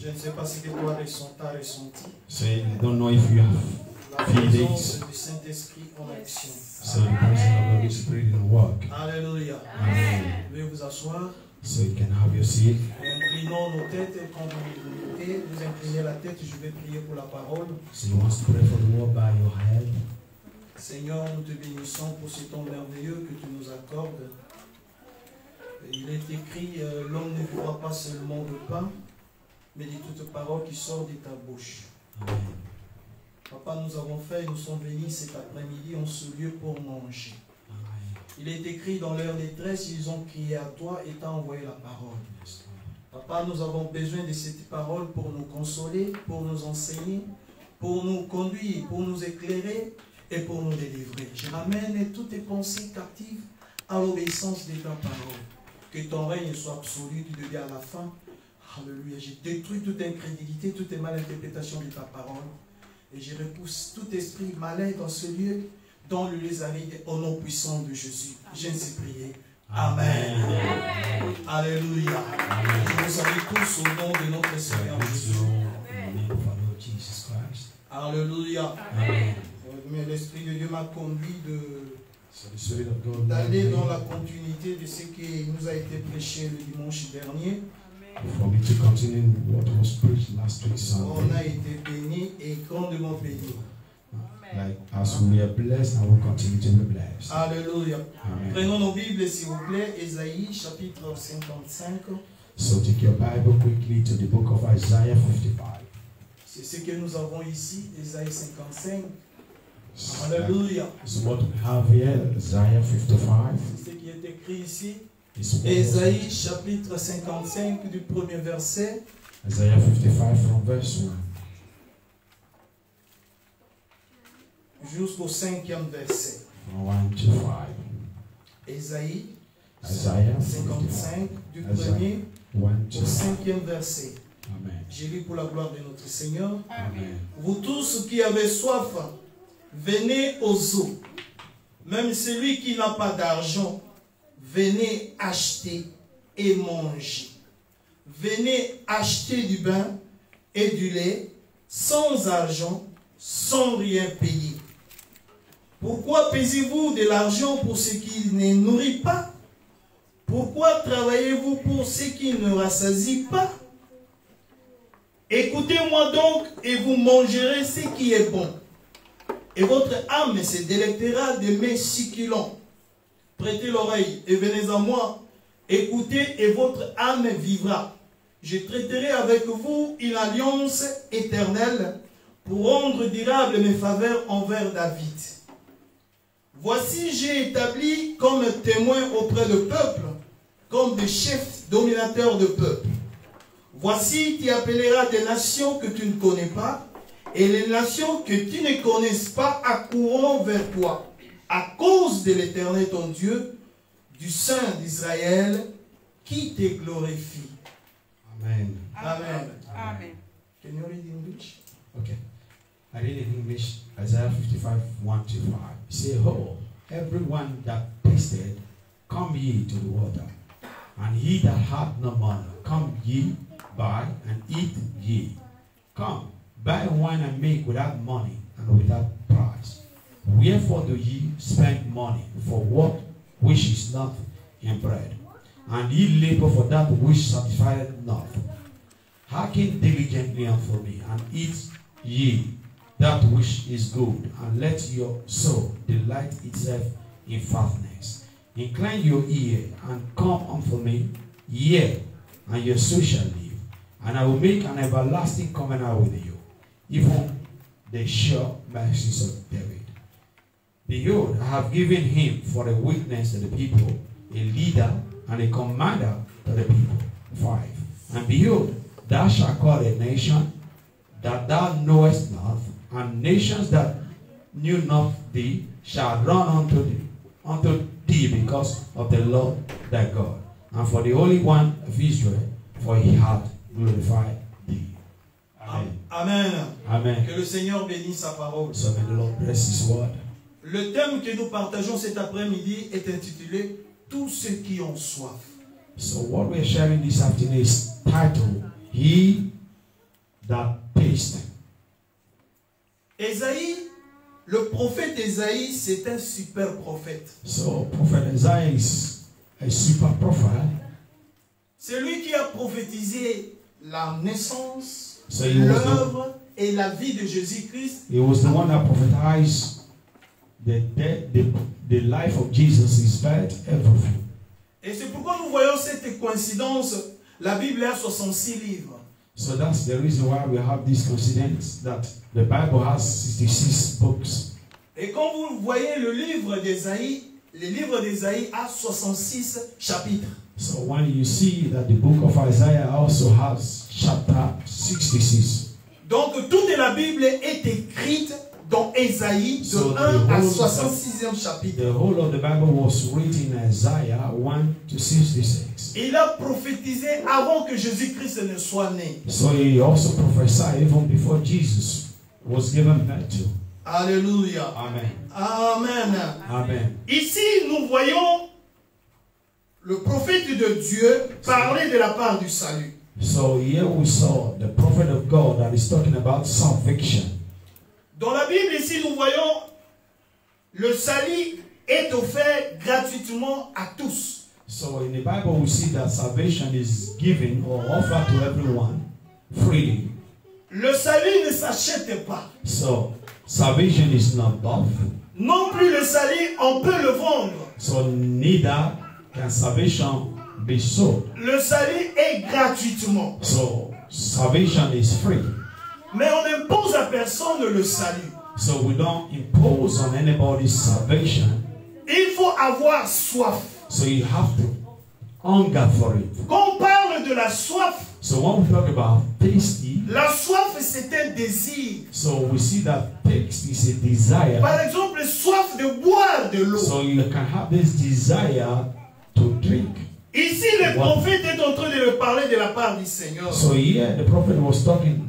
Je ne sais pas si toi t'as ressenti. So I don't know if you La have feelings. présence du Saint-Esprit en action. So the presence of the Holy Spirit in work. Alléluia. Amen. Veuillez vous asseoir. So you can have your seat. Inclinons nos têtes et quand vous inclinez la tête, je vais prier pour la parole. So you want to pray for the word by your head. Seigneur, nous te bénissons pour ce temps merveilleux que tu nous accordes. Il est écrit, l'homme ne vivra pas seulement de pain, mais de toute parole qui sort de ta bouche. Amen. Papa, nous avons fait et nous sommes venus cet après-midi en ce lieu pour manger. Amen. Il est écrit dans leur détresse, ils ont crié à toi et t'as envoyé la parole. Yes, Lord. Papa, nous avons besoin de cette parole pour nous consoler, pour nous enseigner, pour nous conduire, pour nous éclairer et pour nous délivrer. Je ramène toutes tes pensées captives à l'obéissance de ta parole. Que ton règne soit absolu du début à la fin. Alléluia. Je détruis toute incrédulité, toute malinterprétation de ta parole. Et je repousse tout esprit malin dans ce lieu, dans le les arides, au nom puissant de Jésus. J'ai ainsi prié. Amen. Amen. Alléluia. Amen. Je vous salue tous au nom de notre Seigneur Jésus. In the name of our Lord Jesus Christ. Alléluia. Amen. Mais l'Esprit de Dieu m'a conduit So the Spirit of God d'aller dans la continuité de ce qui nous a été prêché le dimanche dernier. for me to continue what was preached last week On Sunday. a été bénis et grandement bénis. Like as we are blessed, I will continue to be blessed. Alléluia. Amen. Prenons nos Bibles s'il vous plaît. Ésaïe chapitre 55. So take your Bible quickly to the book of Isaiah 55. C'est ce que nous avons ici, Ésaïe 55. So Alléluia. what we have here, Isaiah 55. C'est ce qui est écrit ici. Is what Ésaïe chapitre 55 du premier verset Isaiah 55 from verse 1. jusqu'au 5e verset. From 1 to 5. Ésaïe Isaiah 55 du Isaiah. premier 1 au to 5e verset. Amen. J'ai lu pour la gloire de notre Seigneur. Amen. Vous tous qui avez soif, venez aux eaux. Même celui qui n'a pas d'argent, venez acheter et manger. Venez acheter du pain et du lait, sans argent, sans rien payer. Pourquoi payez-vous de l'argent pour ce qui ne nourrit pas? Pourquoi travaillez-vous pour ce qui ne rassasie pas? Écoutez-moi donc et vous mangerez ce qui est bon. Et votre âme se délectera de mes succulents. Prêtez l'oreille et venez à moi. Écoutez et votre âme vivra. Je traiterai avec vous une alliance éternelle pour rendre durable mes faveurs envers David. Voici, j'ai établi comme témoin auprès du peuple, comme des chefs dominateurs de peuple. Voici, tu appelleras des nations que tu ne connais pas, et les nations que tu ne connaisses pas accourront vers toi, à cause de l'Éternel ton Dieu, du Saint d'Israël, qui te glorifie. Amen. Amen. Amen. Can you read English? Okay. I read in English, Isaiah 55, 1 to 5. Say, ho, everyone that tasted, come ye to the water. And he that hath no money, come ye, buy, and eat ye. Come, buy wine and milk without money and without price. Wherefore do ye spend money for what which is not in bread? And ye labor for that which satisfieth not. Hearken diligently unto me, and eat ye that which is good, and let your soul delight itself in fatness. Incline your ear, and come unto me, yea, and your soul shall live. And I will make an everlasting covenant with you, even the sure mercies of David. Behold, I have given him for a witness to the people, a leader and a commander to the people. 5. And behold, thou shalt call a nation that thou knowest not, and nations that knew not thee shall run unto thee because of the Lord thy God, and for the Holy One of Israel, for he hath glorified thee. Amen. Amen. Amen. Que le Seigneur bénisse sa parole. So may the Lord bless his word. Le thème que nous partageons cet après-midi est intitulé « Tous ceux qui ont soif ». So what we're sharing this afternoon is titled, He that taste. Ésaïe, le prophète Ésaïe, c'est un super prophète. So Prophet Isaiah is a super prophet. C'est lui qui a prophétisé la naissance, So he was l'œuvre et la vie de Jésus-Christ. He was the one that prophesied the death, the life of Jesus, his birth, everything. Et c'est pourquoi nous voyons cette coïncidence. La Bible a 66 livres. So that's the reason why we have this coincidence that the Bible has 66 books. Et quand vous voyez le livre d'Ésaïe, le livre d'Ésaïe a 66 chapitres. So when you see that the book of Isaiah also has chapter 66. Donc toute la Bible est écrite dans Ésaïe de So 1 à 66e chapitre. The whole of the Bible was written in Isaiah 1 to 66. Il a prophétisé avant que Jésus-Christ ne soit né. So he also prophesied even before Jesus was given birth to. Alléluia. Amen. Amen. Amen. Ici, nous voyons le prophète de Dieu parler de la part du salut. So here we saw the prophet of God that is talking about salvation. Dans la Bible, ici, nous voyons le salut est offert gratuitement à tous. So in the Bible we see that salvation is given or offered to everyone freely. Le salut ne s'achète pas. So salvation is not bought. Non plus le salut, on peut le vendre. So neither can salvation be sold. Le salut est gratuitement. So salvation is free. Mais on n'impose à personne le salut. So we don't impose on anybody's salvation. Il faut avoir soif. So you have to hunger for it. Quand on parle de la soif, So when we talk about tasty, la soif c'est un désir. so we see that taste is a desire. Par exemple, soif de boire de l'eau. So you can have this desire to drink. Ici, le prophète est en train de le parler de la part du Seigneur. So here the prophet was talking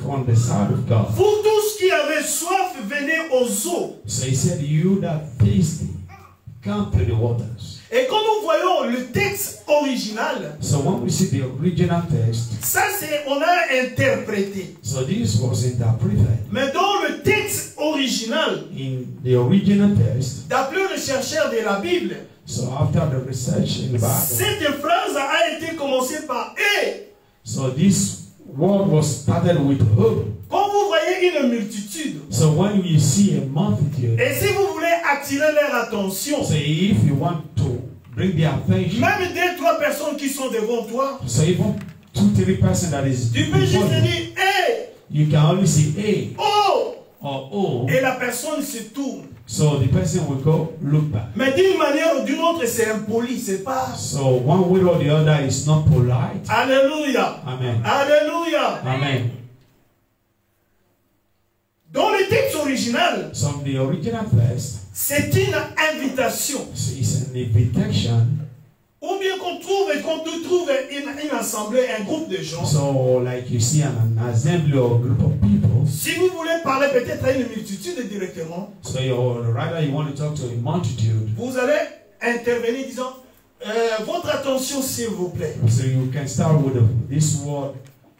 from the side of God. Vous tous qui avez soif, venez aux eaux. So he said, you that thirsty, come to the waters. Et quand nous voyons le texte original, So when we see the original text, ça c'est, on a interprété. so this was interpreted. Mais dans le texte original, In the original text, d'après le chercheur de la Bible, so after the research in the Bible, cette phrase a été commencée par « et ». so this word was started with hope. Quand vous voyez une multitude, So when you see a multitude, et si vous voulez attirer leur attention, so if you want to bring their attention, même 2-3 personnes qui sont devant toi, so even 2-3 person that is tu peux juste before you, dire « et you can only see A » oh, or O. et la personne se tourne. So the person will go look back. Mais d'une manière ou d'une autre, c'est impoli, c'est pas... So one way or the other is not polite. Alléluia. Amen. Alléluia. Amen. Dans le texte original, So the original text, c'est une invitation. so it's an invitation. Ou bien qu'on trouve une assemblée, un groupe de gens. So like you see an assembly or group of people. Si vous voulez parler peut-être à une multitude directement, So rather you want to talk to a multitude. vous allez intervenir disant votre attention s'il vous plaît. So you can start with this word,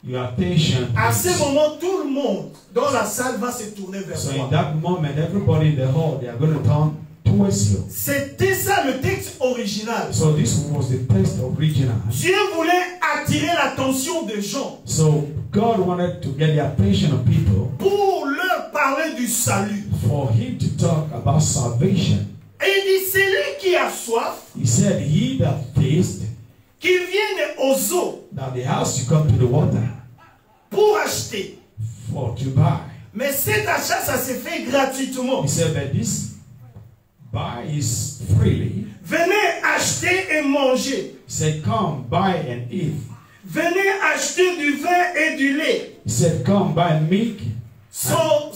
your attention. À ce moment, tout le monde dans la salle va se tourner vers So toi. in that moment, everybody in the hall, they are going to turn towards you. C'était ça le texte original. So this was the text original. Dieu voulait attirer l'attention des gens So God wanted to get the attention of people pour leur parler du salut. for him to talk about salvation. Et il dit, c'est lui qui a soif, He said, he that thirsts, qu'il vienne aux eaux that he has to come to the water pour acheter. for to buy. Mais cet achat, ça se fait gratuitement. He said, but this buy is freely. Venez acheter et manger. He said, come, buy and eat. Venez acheter du vin et du lait He said, come, buy milk sans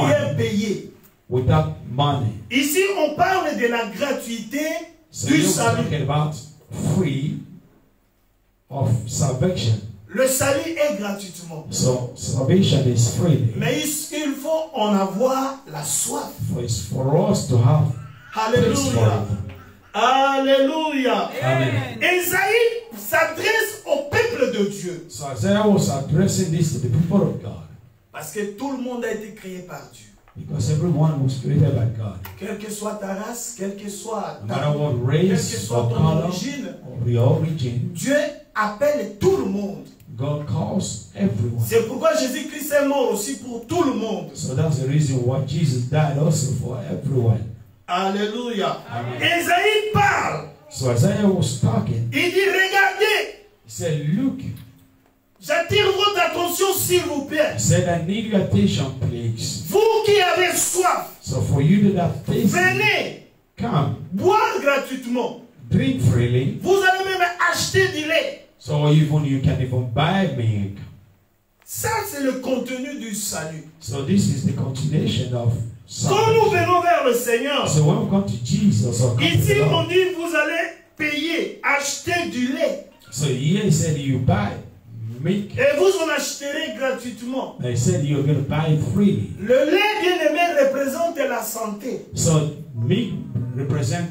rien payer. without money. Ici, on parle de la gratuité So du you're salut. talking about free of salvation. Le salut est gratuitement. So salvation is free. Mais il faut en avoir la soif. It's for us to have thirst for Alléluia. it. Alléluia. Amen. Ésaïe s'adresse au peuple peuple de Dieu. So Isaiah was addressing this to the people of God. Parce que tout le monde a été créé par Dieu. Because everyone was created by God. Quelle que soit ta race, quelle que soit No ta, matter what quelle que race soit or ton color origine, or your origin, Dieu appelle tout le monde. God calls everyone. C'est pourquoi Jésus-Christ est mort aussi pour tout le monde. So that's the reason why Jesus died also for everyone. Alléluia. Amen. Ésaïe parle. So Isaiah was talking. Il dit, regardez, He said, look. j'attire votre attention s'il vous plaît. He said, I need your attention, please. Vous qui avez soif, So for you that have tasted, venez come, boire gratuitement. drink freely. Vous allez même acheter du lait. So even you can even buy milk. Ça, c'est le contenu du salut. So this is the continuation of Quand nous salvation. venons vers le Seigneur, So when we come to Jesus or come to ici the on Lord, dit vous allez payer, acheter du lait. so here he said you buy milk. Et vous en acheterez gratuitement. He said you're going to buy it freely. Le lait, bien aimé, représente la santé. So milk represent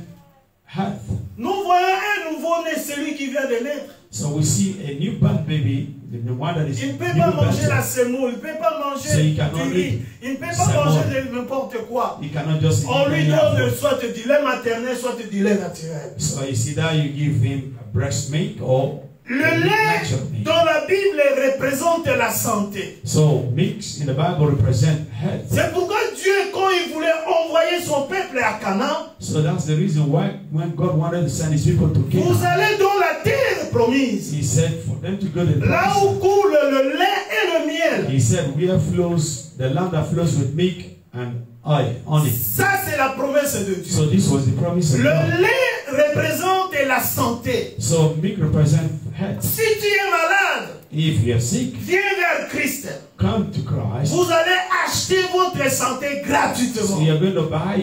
health. Nous voyons un nouveau-né, celui qui vient de naître. So we see a newborn baby, the one that is Il ne peut pas manger newborn. la semoule, il ne peut pas So manger he cannot du riz, eat il ne peut pas semoule. manger de n'importe quoi. He cannot just On lui eat any donne of it. soit du lait maternel, soit du lait naturel. So it's either you give him breast milk or Le lait natural milk. dans la Bible représente la santé. So milk in the Bible represent health. C'est pourquoi Dieu, quand il voulait envoyer son peuple à Canaan, So that's the reason why when God wanted to send his people to vous Canaan, allez dans la terre promise, he said for them to go to the là où promised coule le lait et le miel. land. He said where flows the land that flows with milk and oil on it. Ça, c'est la promesse de Dieu. So this was the promise of Le God. lait représente la santé. So milk represents health. Si tu es malade, If you're sick, viens vers Christ. come to Christ. Vous allez acheter votre santé So gratuitement. you're going to buy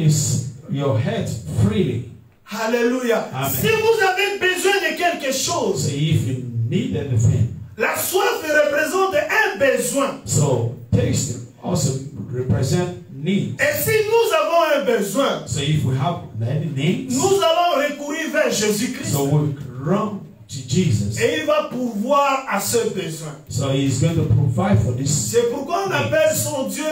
your health freely. Alléluia. Amen. Si vous avez besoin de quelque chose, So if you need anything, la soif représente un besoin. so taste also represent need. Et si nous avons un besoin, So if we have any needs, nous allons recourir vers Jésus-Christ. so we run to Jesus. Et il va pourvoir à ce besoin. So he's going to provide for this. C'est pourquoi on appelle son Dieu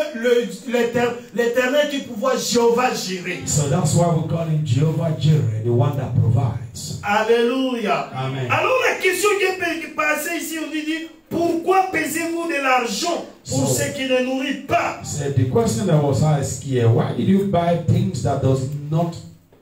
l'Éternel qui pourvoit, Jéhovah Jireh. So that's why we call him Jehovah Jireh, the one that provides. Alléluia. Amen. Alors la question qui est passée ici, on dit, pourquoi pesez-vous de l'argent pour So- ceux qui ne nourrissent pas? So the question that was asked here, why did you buy things that does not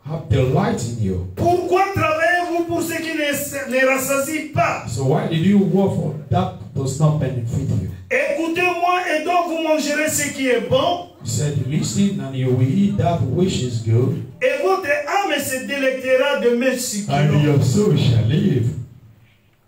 have delight in you? Pourquoi travaillez-vous pour ceux qui ne rassasient pas? So why did you work for that does not benefit you? Écoutez-moi et donc vous mangerez ce qui est bon He said, listen and you will eat that which is good, et votre âme se délectera de mes and succulents. your soul shall live.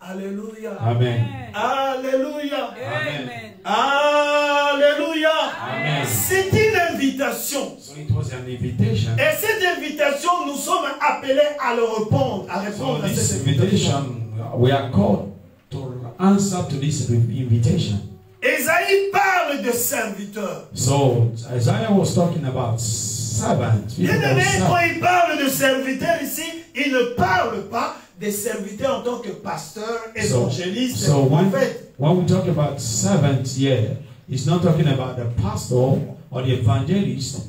Alléluia. Amen. Alléluia. Amen. Alléluia. Amen. C'est une invitation. So it was an invitation. Et cette invitation, nous sommes appelés à le répondre, à So répondre à this cette invitation. invitation, we are called to answer to this invitation. Ésaïe parle de serviteurs. So Isaiah was talking about servants. people Bien that aimé, serve. quand il parle de serviteurs ici, il ne parle pas des serviteurs en tant que pasteur, évangéliste, So prophète. when we talk about servants here, he's not talking about the pastor or the evangelist.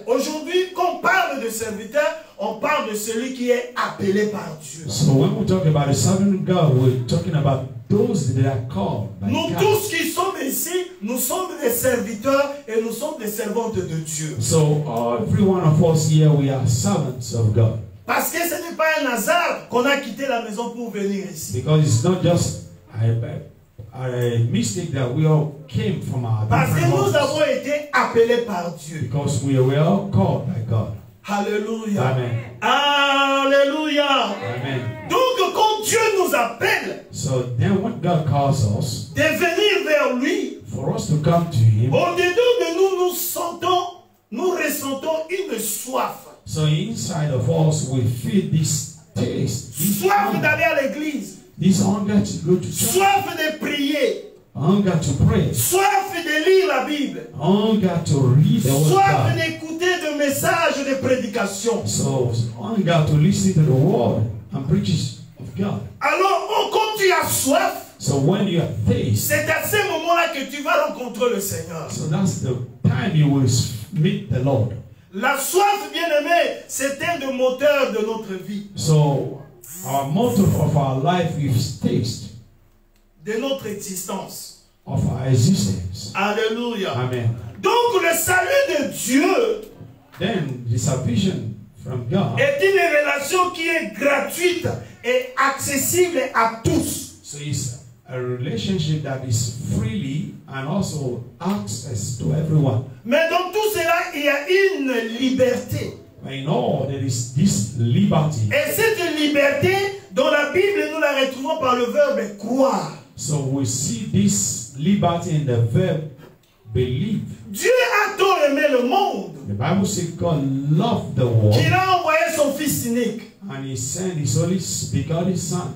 Aujourd'hui, quand on parle de serviteur, on parle de celui qui est appelé par Dieu. So when we talk about the servant of God, we're talking about those that are called by Nous God. tous qui sommes ici, nous sommes des serviteurs et nous sommes des servantes de Dieu. So every one of us here, we are servants of God. Parce que ce n'est pas un hasard qu'on a quitté la maison pour venir ici. Because it's not just a mistake that we all came from our Parce que different nous homes. avons été appelés par Dieu. Because we were all called by God. Alléluia. Amen. Alléluia. Amen. Donc quand Dieu nous appelle So then when God calls us, de venir vers lui, for us to come to Him, au-dedans de nous, nous ressentons une soif. so inside of us we feel this taste, Soif d'aller à l'église. this hunger to go to church, Soif de prier. hunger to pray, Soif de lire la Bible. hunger to read the Word of Soif God, d'écouter des messages de prédication. so hunger to listen to the Word and preachers of God. Alors, quand tu as soif, So when you have taste, c'est à ce moment-là que tu vas rencontrer le Seigneur. so that's the time you will meet the Lord. La soif, bien-aimé, c'est un des moteurs de notre vie. So our motto of our life is taste De notre existence. of our existence. Alléluia. Amen. Donc, le salut de Dieu Then the salvation from God. est une relation qui est gratuite et accessible à tous. So it's a relationship that is freely and also access to everyone. Mais dans tout cela, il y a une liberté. But in all, there is this liberty. Et cette liberté, dans la Bible, nous la retrouvons par le verbe croire. So we see this liberty in the verb believe. Dieu a tant aimé le monde The Bible says God loved the world qu'il a envoyé son Fils unique, and He sent His only begotten Son,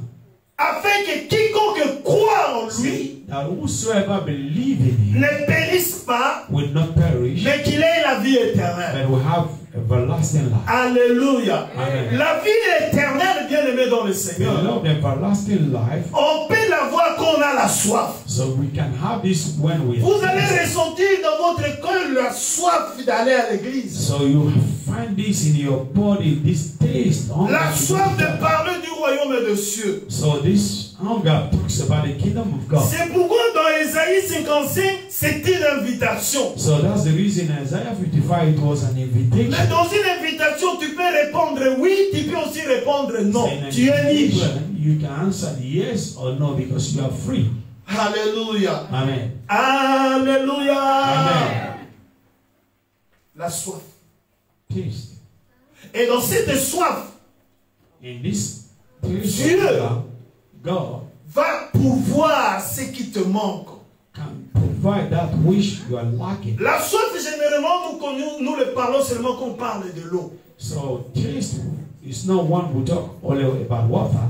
afin que quiconque croit en lui that whosoever believe in Him ne périsse pas, will not perish, mais qu'il ait la vie éternelle. but will have everlasting life. Alléluia. Amen. La vie éternelle, bien aimé dans le We Seigneur, love everlasting life, on peut l'avoir quand on a la soif. so we can have this when we. Vous allez ressentir dans votre cœur la soif d'aller à l'église. So you find this in your body, this taste, hunger La to soif go to de God. parler du royaume des cieux. So this hunger talks about the kingdom of God. C'est pourquoi dans Ésaïe 55, c'est une invitation. So that's the reason Isaiah 55 it was an Mais invitation. dans une invitation, tu peux répondre oui, tu peux aussi répondre non. In an Tu es libre. invitation, you can answer yes or no because you are free. Alléluia. Amen. Alléluia. Amen. La soif. Taste. Et dans cette soif, In this taste Dieu of hunger, God va pourvoir ce qui te manque. can provide that which you are lacking. La soif, généralement, nous le parlons seulement quand on parle de l'eau. So taste is not one who talk only about water.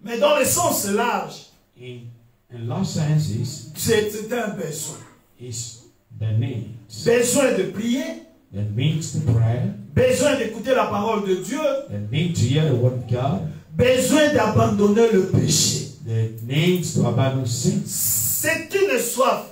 Mais dans le sens large, In large senses, c'est un besoin. is the needs. Besoin de prier, The needs to pray, besoin d'écouter la parole de Dieu, the need to hear the word of God, besoin d'abandonner le péché. the needs to abandon sin. C'est une soif.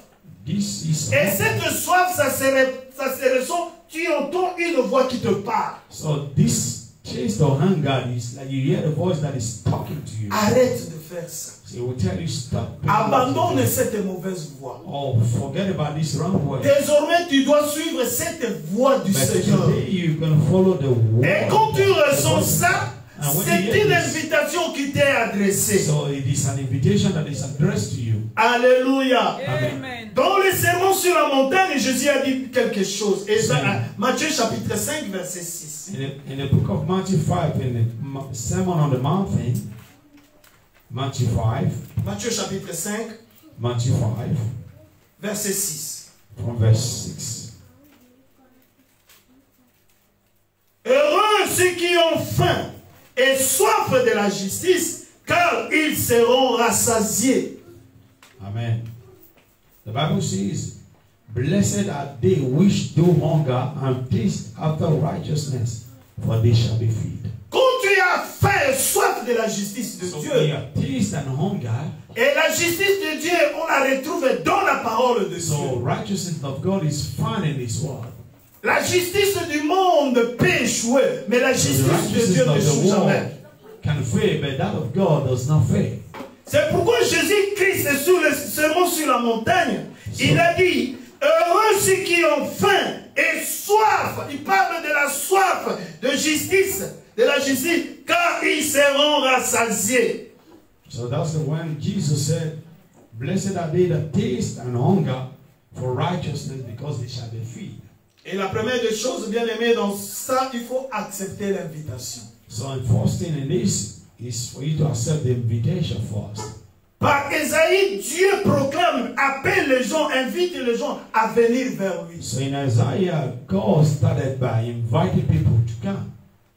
This is Et cette soif, ça se ressent, tu entends une voix qui te parle. so this taste of hunger is like you hear the voice that is talking to you. Arrête de faire ça. So it will tell you stop. Abandonne cette mauvaise voix. Oh, forget about this wrong way. Désormais, tu dois suivre cette voix du But Seigneur. today you can follow the word. Et quand tu ressens ça, And when c'est you hear une this, invitation qui t'est adressée. so it is an invitation that is addressed to you. Alléluia. Amen. Dans le sermon sur la montagne, Jésus a dit quelque chose. Et ça, Matthieu chapitre 5, verset 6. In the book of Matthew 5, in the Sermon on the Mountain, Matthew 5, Matthieu chapitre 5, Matthew 5, verset 6. from verse 6. Heureux ceux qui ont faim et soif de la justice, car ils seront rassasiés. Amen. The Bible says, blessed are they which do hunger and taste after righteousness, for they shall be filled. Quand tu as faim et soif de la justice de So Dieu, when you have taste and hunger, et la justice de Dieu, on la retrouve dans la parole de so Dieu. righteousness of God is found in His word. La justice du monde peut échouer, mais la So the justice de righteousness Dieu of n'échoue the jamais. world can fail, but that of God does not fail. C'est pourquoi Jésus-Christ, sur le sermon sur la montagne, il a dit, heureux ceux qui ont faim et soif. Il parle de la soif de justice, car ils seront rassasiés. So that's the one Jesus said, blessed are they that taste and hunger for righteousness, because they shall be filled. Et la première des choses, bien aimé, dans ça, il faut accepter l'invitation. So the first thing in this is for you to accept the invitation first. Par Esaïe, Dieu proclame, appelle les gens, invite les gens à venir vers lui. So in Isaiah, God started by inviting people to come.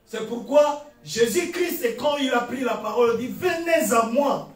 C'est pourquoi Jésus-Christ, quand il a pris la parole, dit, venez à moi.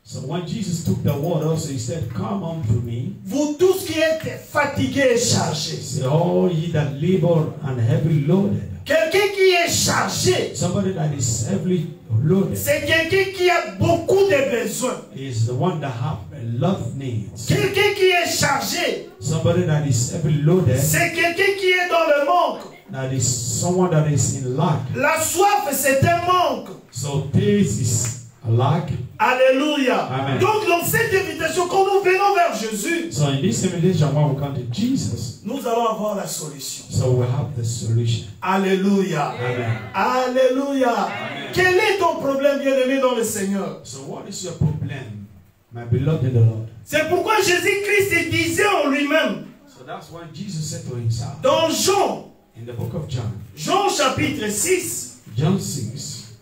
So when Jesus took the word also, he said, come unto me, Vous tous qui êtes fatigués et chargés. say, all ye that labor and heavy loaded. Quelqu'un qui qui est chargé. Somebody that is heavily loaded. C'est quelqu'un qui a beaucoup de besoins. Is the one that have a lot of needs. Quelqu'un qui est chargé. Somebody that is heavily loaded. C'est quelqu'un qui est dans le manque. That is someone that is in lack. La soif, c'est un manque. So this is a lack. Alléluia. Amen. Donc dans cette invitation, quand nous venons vers Jésus, So in this invitation, when we come to Jesus, nous allons avoir la solution. so we have the solution. Alléluia. Amen. Alléluia. Amen. Quel est ton problème, bien-aimé dans le Seigneur? So what is your problem, my beloved in the Lord? C'est pourquoi Jésus-Christ disait en lui-même, So that's why Jesus said to himself, dans Jean, in the book of John, Jean chapitre 6, John 6,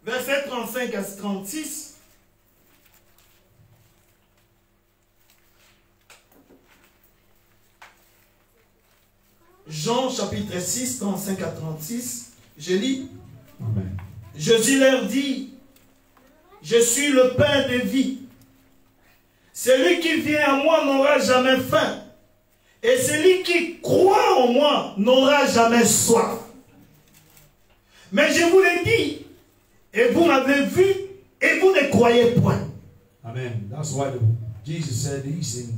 verset 35 à 36. Jean chapitre 6, 35 à 36. Je lis. Amen. Jésus leur dit, je suis le pain de vie. Celui qui vient à moi n'aura jamais faim. Et celui qui croit en moi n'aura jamais soif. Mais je vous l'ai dit, et vous m'avez vu, et vous ne croyez point. Amen. That's why Jesus said this in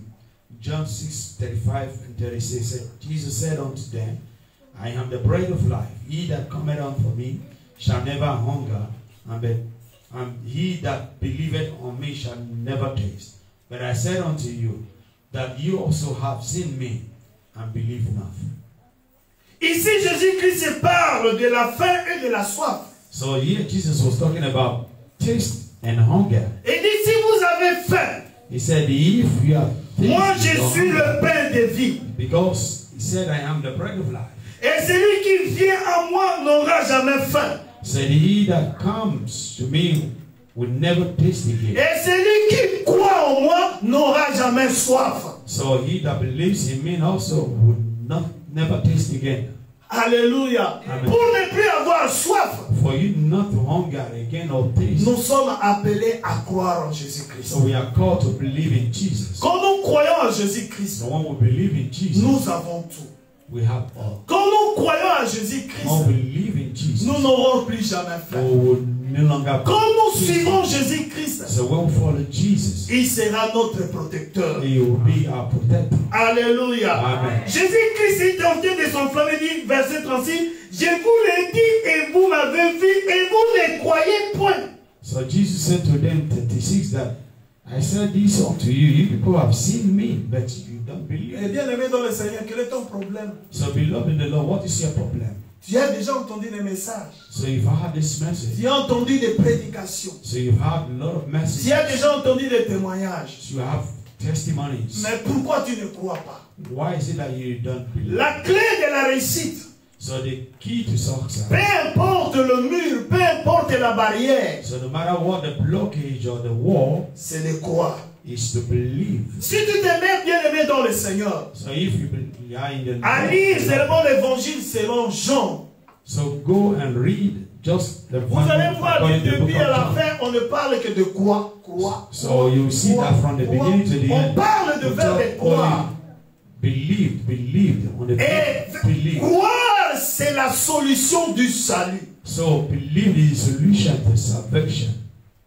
John 6, 35 and 36. Said, Jesus said unto them, I am the bread of life. He that cometh unto me shall never hunger, and he that believeth on me shall never taste. But I said unto you, that you also have seen me, and believe not. Ici, Jésus-Christ parle de la faim et de la soif. So here Jesus was talking about taste and hunger. Il dit, si vous avez faim, He said, if you have moi je or suis hunger, le pain de vie. because he said, I am the bread of life. Et celui qui vient à moi n'aura jamais faim. Said, he that comes to me will never taste again. Et celui qui croit en moi n'aura jamais soif. So he that believes in me also would never taste again. Alléluia. Amen. Pour ne plus avoir soif, For you not to hunger again or taste. nous sommes appelés à croire en Jésus-Christ. So we are called to believe in Jesus. Quand nous croyons en Jésus-Christ, So when we believe in Jesus, nous avons tout. we have all. Quand nous croyons à When Jésus-Christ, we believe in Jesus, nous n'aurons plus jamais we faim. will no longer Quand nous taste. suivons Jésus-Christ, So when we follow Jesus, il sera notre protecteur. he will be our protector. Alléluia. Amen. Jésus-Christ est tenté de s'enflammer, dit, verset 36, je vous l'ai dit et vous m'avez vu et vous ne croyez point. So Jesus said to them, 36, that I said this unto you, you people have seen me, but you don't believe. Et bien aimé dans le Seigneur, quel est ton problème? So beloved in the Lord, what is your problem? Tu as déjà entendu des messages. So you've heard this message. Tu as entendu des prédications. So you've heard a lot of messages. Tu as déjà entendu des témoignages. So you have testimonies. Mais pourquoi tu ne crois pas? Why is it that you don't believe? La clé de la réussite, So the key to success. peu importe le mur, peu importe la barrière, So no matter what the blockage or the wall c'est de croire. is to believe. Si tu t'aimes bien aimé dans le Seigneur, So if you are in the à lire seulement l'évangile selon Jean. so go and read just the Vous allez voir du according to the book début à la of John. fin, on ne parle que de quoi? Croire. So you see that from the beginning to the On end. parle de we verbe talk croire. only believed on the Et believe. croire, c'est la solution du salut. So believe is the solution to salvation.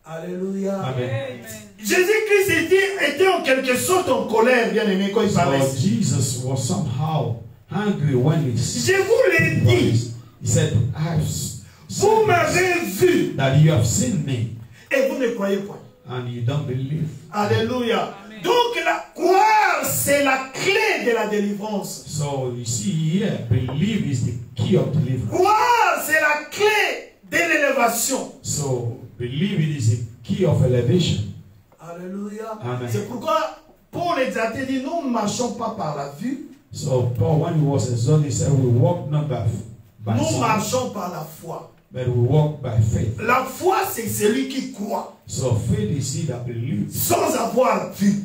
Alléluia. Amen. Jésus-Christ était en quelque sorte en colère, bien aimé, quand il parlait. So Jesus was somehow angry when he Je vous l'ai dit, he said, vous m'avez vu that you have seen me et vous ne croyez pas. and you don't believe. Alléluia. Donc la croire, c'est la clé de la délivrance. So you see here, believe is the key of deliverance. Croire, c'est la clé de l'élévation. So believe it is the key of elevation. Alléluia. Amen. C'est pourquoi Paul exalté dit, nous ne marchons pas par la vue, So Paul, when he was exalted, he said, we walk not by nous sight, marchons par la foi. but we walk by faith. La foi, c'est celui qui croit So faith is he that believes sans avoir vu.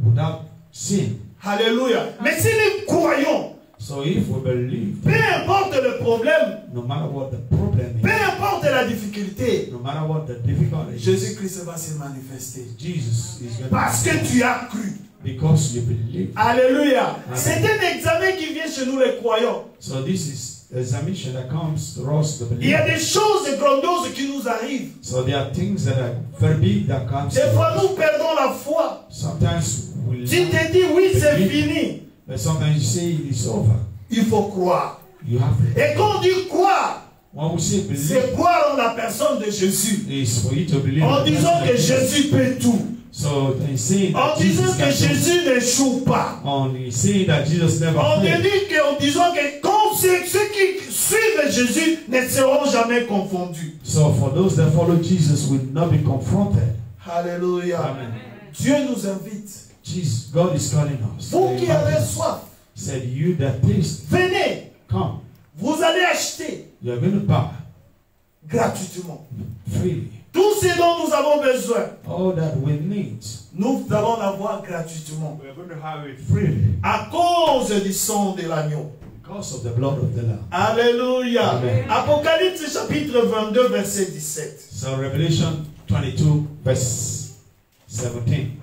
without sin. Alléluia. Mais si nous croyons, So if we believe, peu importe le problème, no matter what the problem peu is, importe la difficulté, no matter what the difficulty is, Jésus-Christ va se manifester. Jesus is going Parce que to tu as cru. because you believe. Alléluia. Amen. C'est un examen qui vient chez nous les croyants. So this is examination that comes to us, the Il y a des believers. choses grandioses qui nous arrivent. So there are things that are very big that comes Des to fois, us. nous perdons la foi. Sometimes we Tu te dis, oui, c'est fini. but sometimes you say it's over. Il faut croire. You have to. Et quand on dit croire, When we say believe, c'est croire en la personne de Jésus. is for you to believe. En in the disant person que of Jesus. Jésus peut tout. So in saying En that disant Jesus que can do- Jésus n'échoue pas. on saying that Jesus never En failed. disant que quand ceux qui suivent Jésus ne seront jamais confondus. So for those that follow Jesus will not be confronted. Alléluia. Amen. Dieu nous invite. Jesus, God is calling us. Vous qui avez He soif, said, you that taste, venez. come. Vous allez acheter You are going to buy gratuitement. freely. Tout ce dont nous avons besoin, All that we need, nous allons l'avoir gratuitement. we are going to have it freely À cause du sang de l'agneau. because of the blood of the Lamb. Alléluia. Amen. Apocalypse chapitre 22, verset 17. So Revelation 22, verse 17.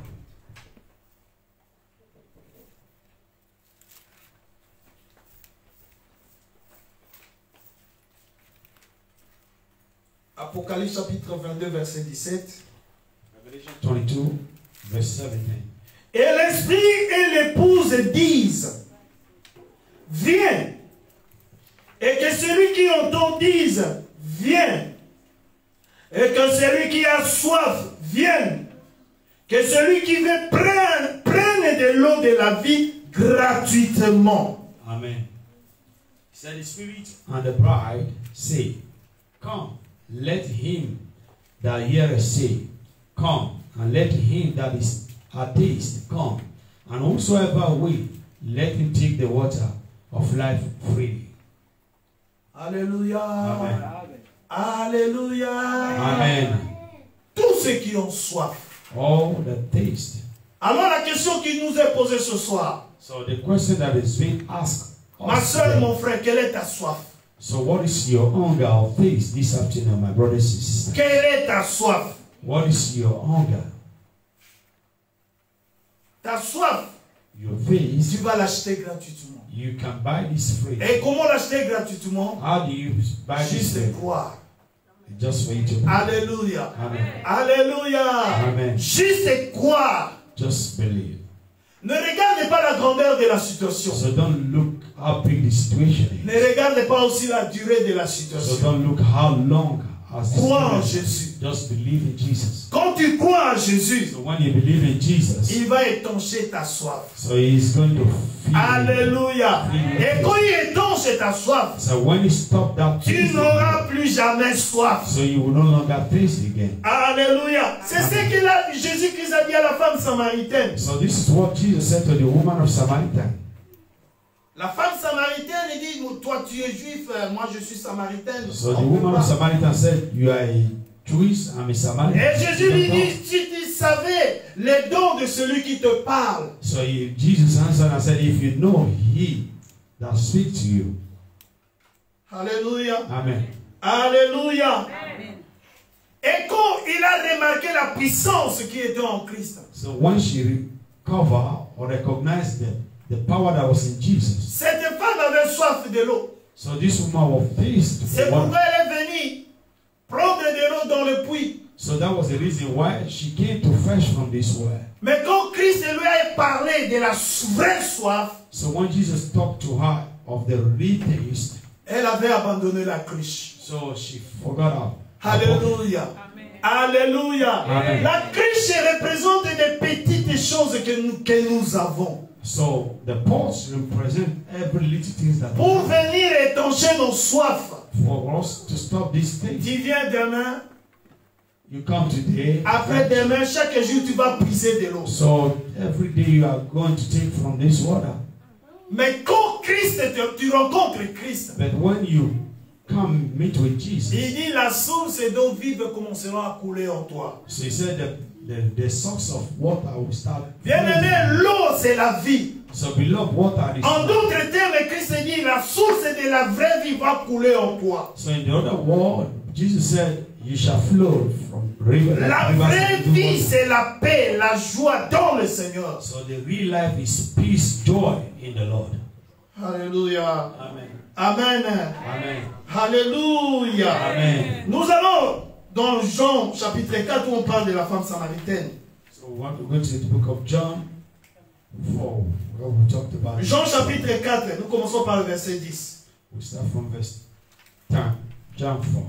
Apocalypse chapitre 22, verset 17. Revelation 22, verse 17. Et l'esprit et l'épouse disent, viens. Et que celui qui entend dise, viens. Et que celui qui a soif, vienne. Que celui qui veut prenne de l'eau de la vie gratuitement. Amen. He said, the Spirit and the bride say, come, let him that heareth say, come, and let him that is atheist come, and whosoever will, let him take the water of life freely. Alléluia. Amen. Alléluia. Amen. Tous ceux qui ont soif. All the taste. Alors la question qui nous est posée ce soir. So the question that is being asked, Ma soeur, mon frère, quelle est ta soif? so what is your hunger or thirst this afternoon, my brothers and sisters? Quelle est ta soif? What is your hunger? Ta soif, Your tu thirst, vas l'acheter gratuitement. you can buy this free. Et comment l'acheter gratuitement? How do you buy this Juste free? croire. Just for you to believe. Alléluia. Amen. Alléluia. Amen. Juste croire. Just believe. Ne regardez pas la grandeur de la situation. So don't look how big the situation Ne is. regardez pas aussi la durée de la So situation. don't look how long has this Crois en been. Jésus. Just believe in Jesus. Quand tu crois en Jésus, So when you believe in Jesus, il va étancher ta soif. so He's going to feed you. Alléluia. Et quand il étanche ta soif, So when you stop that tu thing, n'auras plus jamais soif. so you will no longer taste again. Alléluia. C'est ce que Jésus-Christ a dit à la femme samaritaine. So this is what Jesus said to the woman of Samaritan. La femme samaritaine, elle dit, toi tu es juif, moi je suis samaritaine. So the On peut woman pas. of Samaritan said, you are a Jewish, I'm a Samaritan. Et Jésus lui dit, si tu savais les dons de celui qui te parle. So Jesus answered and said, if you know he that speaks to you. Alléluia. Amen. Alléluia. Et quand il a remarqué la puissance qui était en Christ, So when she recovered or recognized the power that was in Jesus, cette femme avait soif de l'eau. so this woman was thirsty C'est for pourquoi water. elle est venue prendre de l'eau dans le puits. So that was the reason why she came to fetch from this well. Mais quand Christ lui a parlé de la vraie soif, So when Jesus talked to her of the real taste, elle avait abandonné la cruche. so she forgot her. Alléluia. Alléluia. Amen. La cruche représente des petites choses que nous avons. So the pots represent every little thing that Pour we have. venir étancher nos soifs. For us to stop this thing. Tu viens demain, You come today. après-demain, chaque jour tu vas puiser de l'eau. So every day you are going to take from this water. Mais quand Christ, tu rencontres Christ, But when you come meet with Jesus, il dit la source d'eau vive commencera à couler en toi. so he said that the source of water will start. Bien-aimé, l'eau c'est la vie. So beloved, water is. En d'autres termes, Christ dit la source de la vraie vie va couler en toi. So in the other word, Jesus said, You shall flow from river. La vraie vie, c'est la paix, la joie dans le Seigneur. So the real life is peace, joy in the Lord. Alléluia. Amen. Amen. Amen. Alléluia. Amen. Nous allons dans Jean chapitre 4 où on parle de la femme samaritaine. So we want to go to the book of John 4, where we talked about. Jean chapitre 4, nous commençons par le verset 10. We start from verse 10. John 4.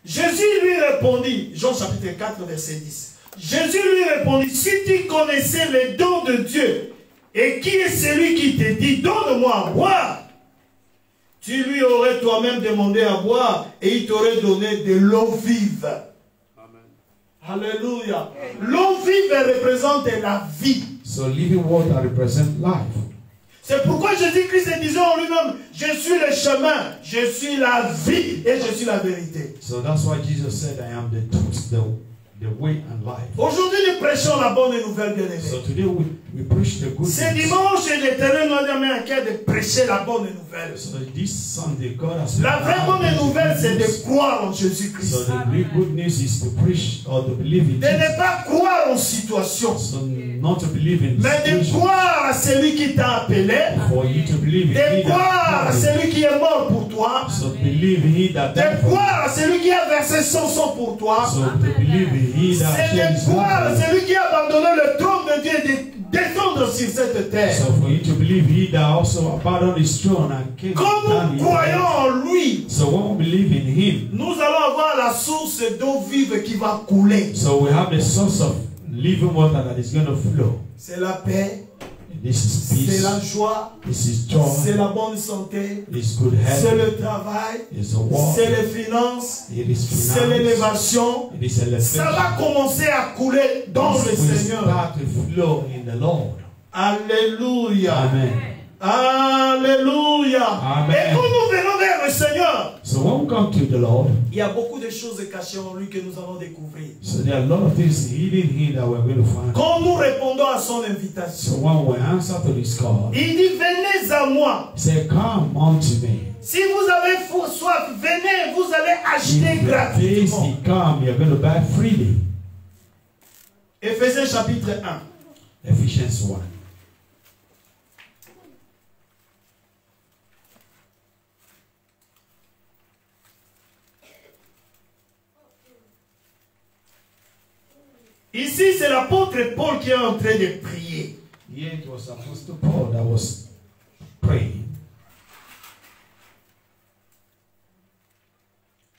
Jésus lui répondit, Jean chapitre 4, verset 10. Jésus lui répondit, si tu connaissais les dons de Dieu, et qui est celui qui te dit, donne-moi à boire, tu lui aurais toi-même demandé à boire, et il t'aurait donné de l'eau vive. Amen. Alléluia. L'eau vive représente la vie. So living water represents life. C'est pourquoi Jésus-Christ disait en lui-même, je suis le chemin, je suis la vie et je suis la vérité. So that's why Jesus said, I am the truth, the way and life. Aujourd'hui, nous prêchons la bonne nouvelle, bien-aimée. So today we preach the good C'est news. dimanche et l'Éternel nous a mis à cœur de prêcher la bonne nouvelle. So this Sunday, God has La vraie bonne nouvelle, c'est de croire en Jésus-Christ. So the real good news is to preach or to believe in De ne Jesus. pas croire en situation, So not to believe in mais de situation. croire à celui qui t'a appelé, For you to believe in de He croire à that celui qui est mort pour toi, So believe in He that died de for you. croire à celui qui a versé son sang pour toi. So to believe in He that C'est shed de His croire à blood for you. celui qui a abandonné le trône de Dieu et de descendre sur cette terre. So for you to believe He that also abandoned His throne and came Quand down nous in croyons earth. en lui, So when we believe in Him, nous allons avoir la source d'eau vive qui va couler. so we have the source of living water that is going to flow. C'est la paix, This is c'est peace. la joie, This is c'est joy. la bonne santé, It's good c'est health. le travail, It's the walk. c'est les finances, It is c'est finance. l'élévation. It is Ça elevation. va commencer à couler dans le We Seigneur. start to flow in the Lord. Alléluia. Amen. Alléluia. Amen. Et quand nous venons vers le Seigneur, So when we come to the Lord, il y a beaucoup de choses cachées en lui que nous allons découvrir. so there are a lot of things hidden here that we're going to find. Quand nous répondons à son invitation, So when we answer to this call, il dit, venez à moi. say, come unto me. Si vous avez soif, venez, vous allez acheter If you are gratuitement. thirsty, come, you're going to buy freely. Éphésiens chapitre 1. Ephesians 1. Ici, c'est l'apôtre Paul qui est en train de prier. Here it was Apostle Paul that was praying.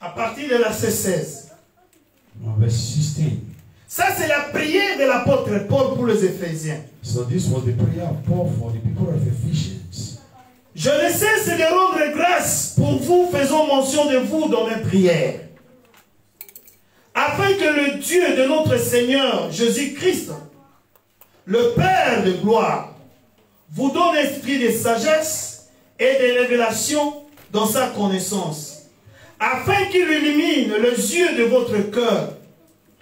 À partir de verset 16. Verse 16. Ça, c'est la prière de l'apôtre Paul pour les Éphésiens. So this was the prayer of Paul for the people of Ephesians. Je ne cesse de rendre grâce pour vous, faisant mention de vous dans mes prières, afin que le Dieu de notre Seigneur Jésus-Christ, le Père de gloire, vous donne esprit de sagesse et de révélation dans sa connaissance, afin qu'il illumine les yeux de votre cœur,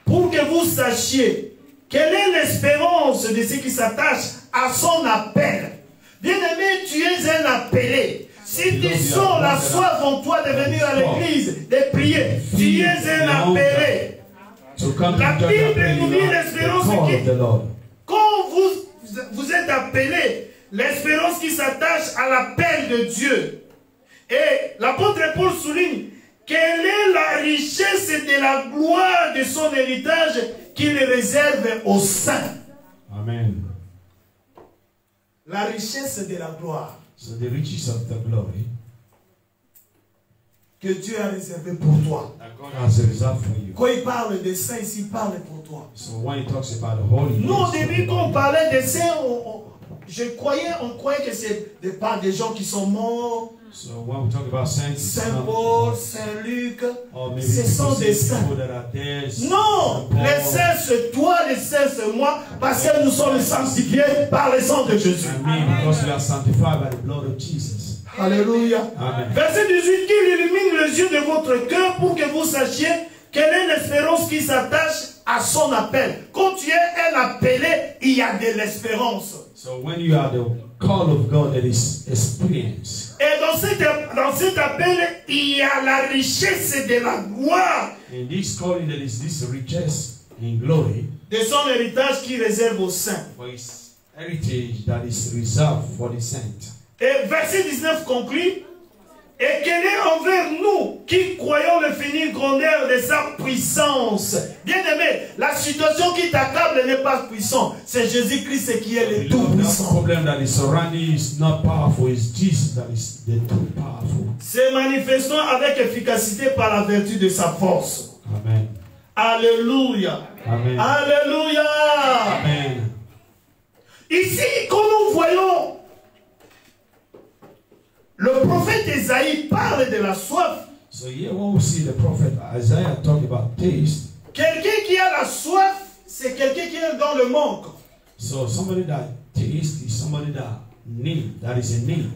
pour que vous sachiez quelle est l'espérance de ceux qui s'attachent à son appel. Bien-aimé, tu es un appelé. Si tu sens la soif en toi de venir à l'église, de prier, tu es un appelé. La Bible nous dit l'espérance qui, quand vous êtes appelé, l'espérance qui s'attache à l'appel de Dieu. Et l'apôtre Paul souligne quelle est la richesse de la gloire de son héritage qu'il réserve aux saints. Amen. La richesse de la gloire So the riches of the glory que Dieu a réservé pour toi. that God has reserved for you. Quand il parle des saints, ici, il parle pour toi. So when he talks about the holy, Nous, au début, quand on parlait des saints, on croyait que c'est des gens qui sont morts. so when we talk about saints, Saint Paul, Saint Luc, or maybe ce sont people des say saints. people that are dead. Non, les saints c'est toi, les saints c'est moi, parce que nous sommes sanctifiés par le sang de Jésus. I mean, because we are sanctified by the blood of Jesus. Alléluia. Amen. Verset 18, qu'il illumine les yeux de votre cœur pour que vous sachiez quelle est l'espérance qui s'attache à son appel. Quand tu es un appelé, il y a de l'espérance. So when you are the call of God, there is experience. Et dans cet appel, il y a la richesse de la gloire. In this calling, there is this riches in glory. De son héritage qui réserve aux saints. For his heritage that is reserved for the saint. Et verset 19 conclut. Et quel est envers nous qui croyons le fini grandeur de sa puissance. Bien-aimé, la situation qui t'accable n'est pas puissante. C'est Jésus-Christ qui est le tout-puissant. The problem that is surrounding is not powerful. It's Jesus that is the too powerful. Se manifestant avec efficacité par la vertu de sa force. Amen. Alléluia. Amen. Alléluia. Amen. Ici, quand nous voyons le prophète Isaïe parle de la soif. So here when we see the prophet Isaiah talk about taste. Quelqu'un qui a la soif, c'est quelqu'un qui est dans le manque. So somebody that tastes is somebody that is in need.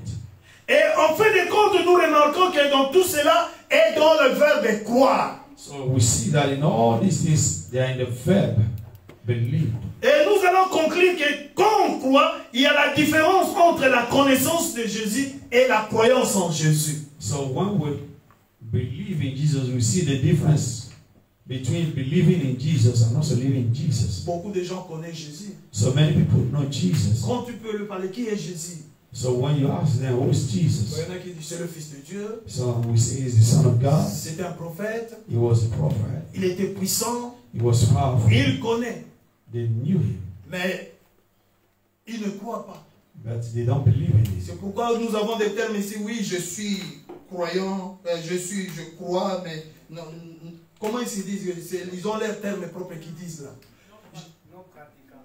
Et en fin de compte, nous remarquons que dans tout cela est dans le verbe croire. So we see that in all these things, they are in the verb believe. Et nous allons conclure que quand on croit, il y a la différence entre la connaissance de Jésus et la croyance en Jésus. So when we believe in Jesus, we see the difference between believing in Jesus and also living in Jesus. Beaucoup de gens connaissent Jésus. So many people know Jesus. Quand tu peux lui parler, qui est Jésus? So when you ask them, who is Jesus? Il y en a qui disent c'est le Fils de Dieu. So we say he's the Son of God. C'était un prophète. He was a prophet. Il était puissant. He was powerful. Il connaît. They knew him. Mais il ne croit pas. But they don't believe in him. C'est pourquoi nous avons des termes ici. Oui, je suis croyant, je crois, mais non, comment ils se disent? Ils ont leurs termes propres qui disent là.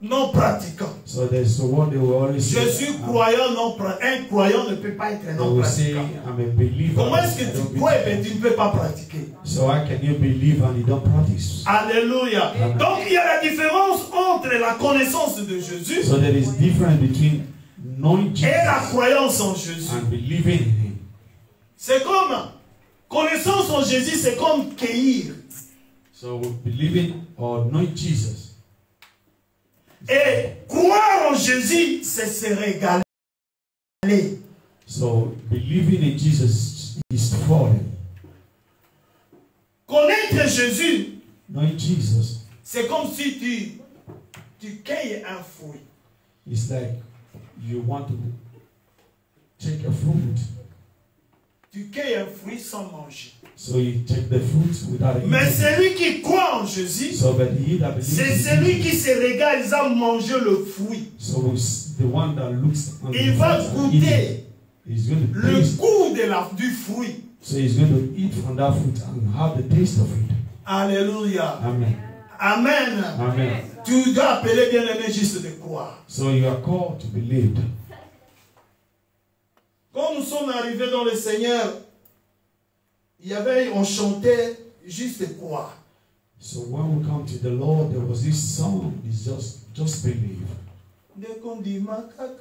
Non pratiquant. So there's the word they will always say. Je suis croyant, non pratiquant. Un croyant ne peut pas être non pratiquant. I'm a believer. Comment est-ce que tu crois et tu ne peux pas pratiquer? So how can you believe and you don't practice? Alléluia. Amen. Donc il y a la différence entre la connaissance de Jésus So there is difference between knowing Jesus et la croyance en Jésus. and believing in him. C'est comme connaissance en Jésus, c'est comme cueillir. So believing or knowing Jesus. Et croire en Jésus, c'est se régaler. So believing in Jesus is falling. Connaître Jésus, Knowing Jesus c'est comme si tu cueilles un fruit. is like you want to take a fruit. Tu cueilles un fruit sans manger. So you take the fruit without eating. Mais celui qui croit en Jésus, So but he that believes c'est in celui qui Jesus, se régale, il va manger le fruit. so it's the one that looks on Il the va fruit and eat goûter it. He's going to le taste. goût du fruit. So he's going to eat from that fruit and have the taste of it. Alléluia. Amen. Amen. Amen. Tu dois appeler bien-aimé juste de croire. So you are called to believe. Quand nous sommes arrivés dans le Seigneur, on chantait juste croire. So when we come to the Lord, there was this song, it's just believe. Dès qu'on dit makaka,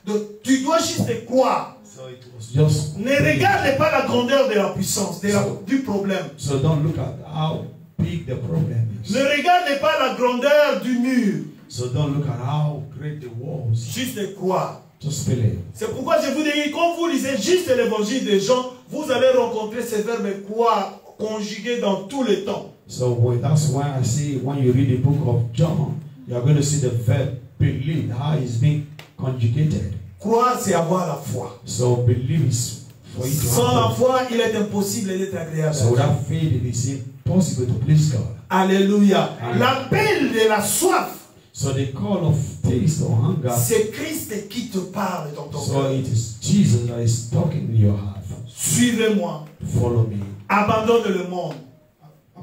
donc tu dois juste croire. So it was just Ne regarde pas la grandeur de la puissance, du problème. So don't look at how big the problem is. Ne regarde pas la grandeur du mur. So don't look at how great the wall is. Juste croire. Just believe. C'est pourquoi je vous dis, quand vous lisez juste l'évangile de Jean, vous allez rencontrer ce verbe croire conjugué dans tous les temps. So that's why I say when you read the book of John, you are going to see the verb believe, how it's being conjugated. Croire, c'est avoir la foi. So believe is for you to Sans la have. foi, il est impossible d'être agréable. So without faith, it is impossible to please God. Alléluia. Amen. L'appel de la soif, So the call of taste or hunger. c'est Christ qui te parle dans ton So cœur. it is Jesus that is talking in your heart. Suivez-moi. Follow me. Abandonne le monde.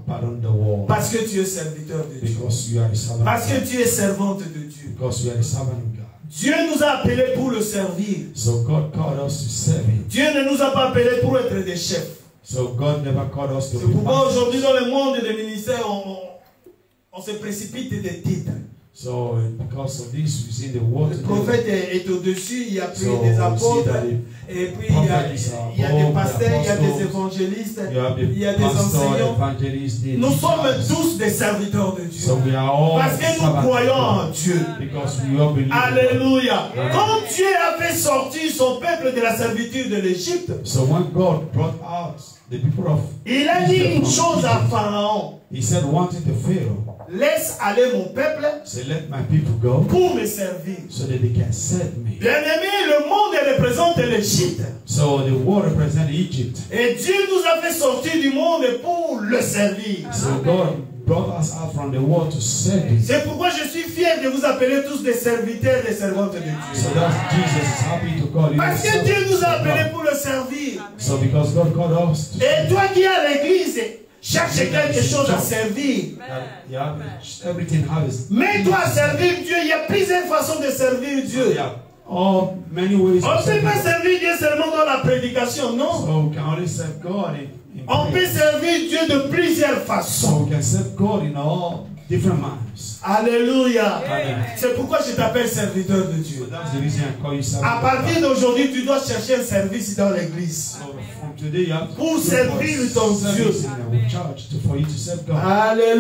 Pardon the world. Parce que tu es serviteur de Dieu. Because you are a servant. Parce of que God. tu es servante de Dieu. Because you are a servant of God. Dieu nous a appelés pour le servir. So God called us to serve Him. Dieu ne nous a pas appelés pour être des chefs. So God never called us to C'est be pourquoi masters. aujourd'hui dans le monde des ministères, on se précipite des titres. So because of this, we see the word Le today. prophète est au-dessus, il y a plus So des we see apôtres, that et puis il y a des pasteurs, il y a des évangélistes, you have il y a the des pastor, enseignants. evangelist, the Nous sommes teachers. tous des serviteurs de Dieu. So we are all Parce que nous servants croyons of en God. Dieu. Because we all believe in God. Alléluia. Amen. Quand Dieu a fait sortir son peuple de la servitude de l'Égypte, So when God brought out the people of il a dit Israel une from chose à Egypt, Pharaon. he said one thing to Pharaoh, Laisse aller mon peuple say let my people go pour me servir. so that they can serve me. Bien-aimé, le monde représente l'Égypte. So the world represents Egypt. Et Dieu nous a fait sortir du monde pour le servir. So God brought us out from the world to serve him. C'est pourquoi je suis fier de vous appeler tous des serviteurs et des servantes de Dieu. So that's Jesus is happy to call you. Parce que servants Dieu nous a of appelés God. pour le servir. So because God called us to Et toi qui es à l'église, cherche quelque chose à servir. you have everything has Mets-toi à servir Dieu. Il y a plusieurs façons de servir Dieu. yeah, all many ways On of ne peut serving pas God. servir Dieu seulement dans la prédication, non. So we can only serve God in On peut prayer. servir Dieu de plusieurs So façons. we can serve God in all different manners. Alléluia. Amen. C'est pourquoi je t'appelle serviteur de Dieu. So that's the reason I call you servant. À of partir God. d'aujourd'hui, tu dois chercher un service dans l'église. So from today you have to Pour look for servir ton service Dieu. in the church for you to serve God.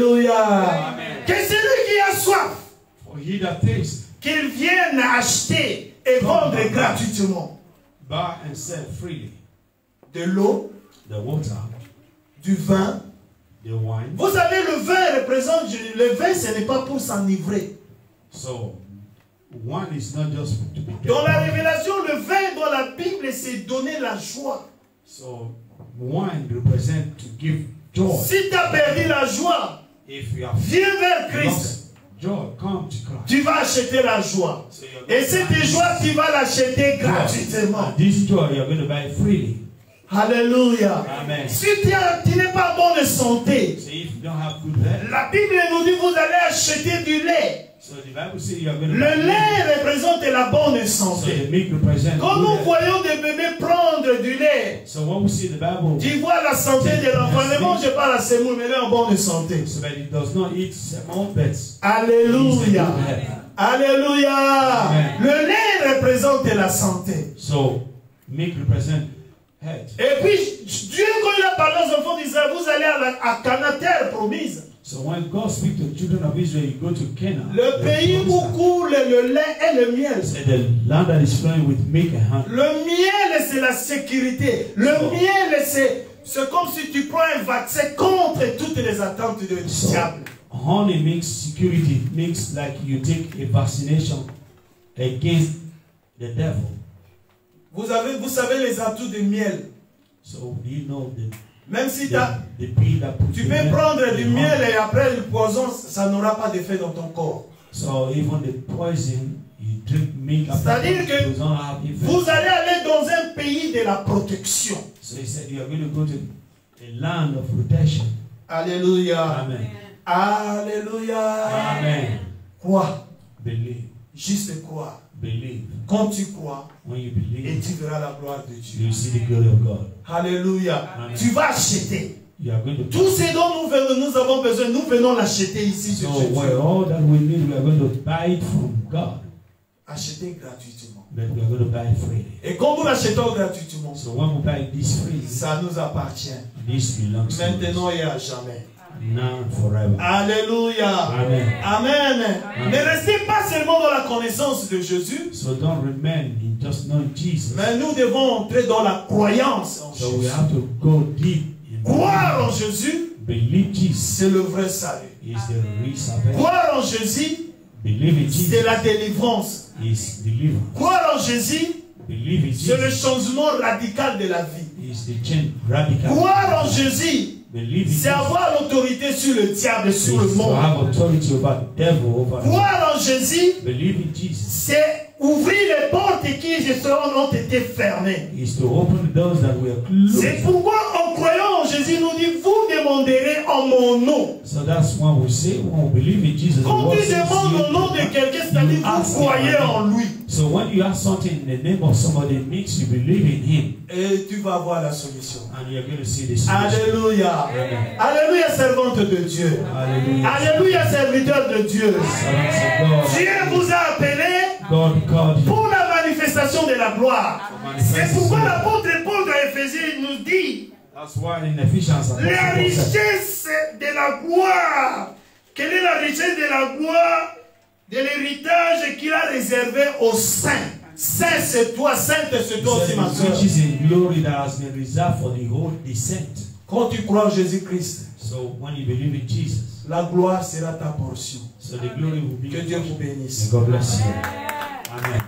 Alléluia. Que celui qui a soif, For he that tastes, qu'il vienne acheter et vendre gratuitement buy and sell freely de l'eau, the water, du vin. the wine. Vous savez, le vin représente, le vin ce n'est pas pour s'enivrer. So wine is not just to be Dans la drunk. révélation, le vin dans la Bible, c'est donner la joie. So wine represents to give joy. Si tu as perdu la joie, If you have viens vers Christ. lost joy, come to Christ. Tu vas acheter la joie. So you're Et going to cette buy joie, tu vas l'acheter joy. gratuitement. And this joy you're going to buy freely. Alléluia. Amen. Si tu n'es pas bon de santé, So if you don't have good health, la Bible nous dit vous allez acheter du lait. so the Bible says you're going to Le buy milk. lait représente la bonne So santé. the milk represents Quand good nous health. voyons des bébés prendre du lait, So when we see the Bible, tu vois la santé de l'enfant. Ne mange pas la semoule, mais elle est en bonne santé. so that it does not eat small bits. Alléluia. Alléluia. Amen. Le lait représente la santé. So milk represents health. Et puis, Dieu, quand il a parlé aux enfants d'Israël, vous allez à Canaan, terre promise. So when God speaks to the children of Israel, you go to Canaan. Le the pays où promised land. coule le lait et le miel. Say the land that is flowing with milk and honey. Le miel, c'est la sécurité. Le miel, c'est comme si tu prends un vaccin contre toutes les attentes du diable. Honey means security. It means like you take a vaccination against the devil. Vous savez les atouts du miel. So you know Même si the bee that puts tu the peux milk prendre in du the miel honey. et après le poison, ça n'aura pas d'effet dans ton corps. So even the poison, you drink milk after C'est-à-dire que it does not have effect. vous allez aller dans un pays de la protection. So he said you are going to go to a land of protection. Alléluia. Amen. Alléluia. Amen. Crois. Believe. Juste croire. Believe. Quand tu crois, When you et believe, tu verras la gloire de Dieu. you see the glory of God. Alléluia. Amen. Tu vas acheter. You are going to Tout ce dont nous avons besoin, nous venons l'acheter ici. So de Jésus. all that we need, we are going to buy it from God. Acheter gratuitement. But we are going to buy it freely. Et quand vous l'achetons gratuitement, So when we buy this freely, ça nous appartient. this belongs to us. Maintenant et à jamais. Now and forever. Alléluia. Amen. Amen. Ne restez pas seulement dans la connaissance de Jésus, So don't remain in just knowing Jesus. mais nous devons entrer dans la croyance en So we Jésus. have to go deep in Croire en Jésus, believe Jesus c'est le vrai salut. is the real salvation. Croire en Jésus, Believe in c'est Jesus la délivrance. is deliverance. Croire en Jésus, Believe in c'est le Jesus changement radical de la vie. is the change radical. Croire en Jésus, Believe in c'est Jesus avoir l'autorité sur le diable, sur le is to monde. have authority over the devil, over Croire en Jésus, believe in Jesus c'est ouvrir les portes qui justement ont été fermées. is to open the doors that were C'est closed. pourquoi en croyant en Jésus, nous dit, vous demanderez en mon nom. So that's why we say when we believe in Jesus. the Quand word tu says demandes you- au nom de quelqu'un, c'est-à-dire you vous ask croyez him. en lui. So when you have something in the name of somebody, it means you believe in him. Et tu vas voir la solution. And you're going to see the solution. Alléluia. Amen. Alléluia, servante de Dieu. Hallelujah. Alléluia, serviteur de Dieu. Servants of Dieu God. vous a appelé God called you. pour la manifestation de la gloire. C'est pourquoi l'apôtre Paul dans Éphésiens nous dit That's why in Ephesians, la Apostle Paul said, richesse de la gloire. Quelle est la richesse de la gloire? De l'héritage qu'il a réservé aux saints. Saint c'est toi, sainte c'est toi aussi ma soeur. riches in glory that has been reserved for the whole descent. Quand tu crois en Jésus-Christ, So when you believe in Jesus, la gloire sera ta portion. so the glory will be Que yours. Dieu vous bénisse. And God bless you. Amen.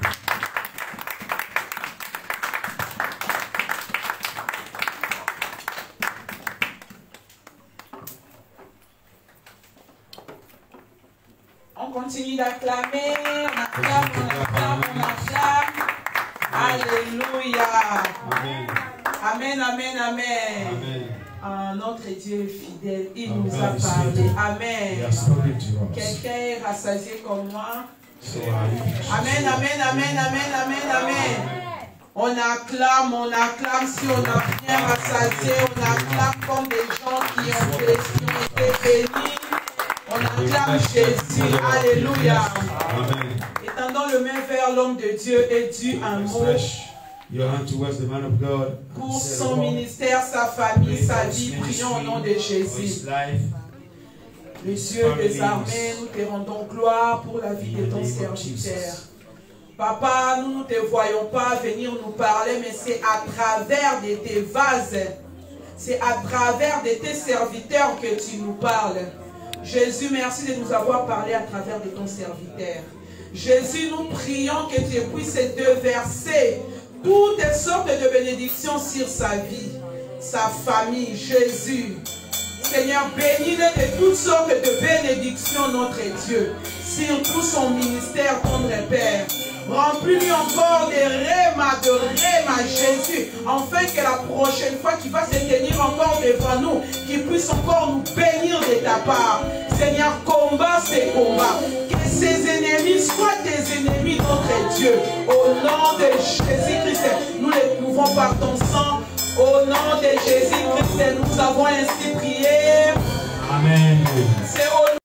On continue d'acclamer, on acclame, on acclame, on acclame. Alléluia. Amen. Amen, amen, amen. Amen. Ah, notre Dieu est fidèle, il Our nous God a is parlé. faithful. He Amen. has spoken to us. Quelqu'un est rassasié comme moi. So are you. Amen, amen, amen, amen, amen, amen. On acclame, si on a bien rassasié, on acclame comme des gens qui ont été bénis. On acclame Jésus, alléluia. Amen. Étendons le main vers l'homme de Dieu et dis un mot Stretch your hand towards the man of God. and pour say son a word. ministère, sa famille, Pray sa for his vie. ministry, Prions au nom de for his Jésus. life. Le Dieu des armées, nous te rendons gloire pour la vie de ton serviteur. Papa, nous ne te voyons pas venir nous parler, mais c'est à travers de tes vases, c'est à travers de tes serviteurs que tu nous parles. Jésus, merci de nous avoir parlé à travers de ton serviteur. Jésus, nous prions que tu puisses déverser toutes sortes de bénédictions sur sa vie, sa famille. Jésus, Seigneur, bénis-le de toutes sortes de bénédictions, notre Dieu, sur tout son ministère, tendre Père. Remplis-lui encore de réma, Jésus, afin que la prochaine fois qu'il va se tenir encore devant nous, qu'il puisse encore nous bénir de ta part. Seigneur, combat ces combats. Que ses ennemis soient tes ennemis, notre Dieu. Au nom de Jésus-Christ, nous les pouvons par ton sang. Au nom de Jésus-Christ, nous avons ainsi prié. Amen. C'est au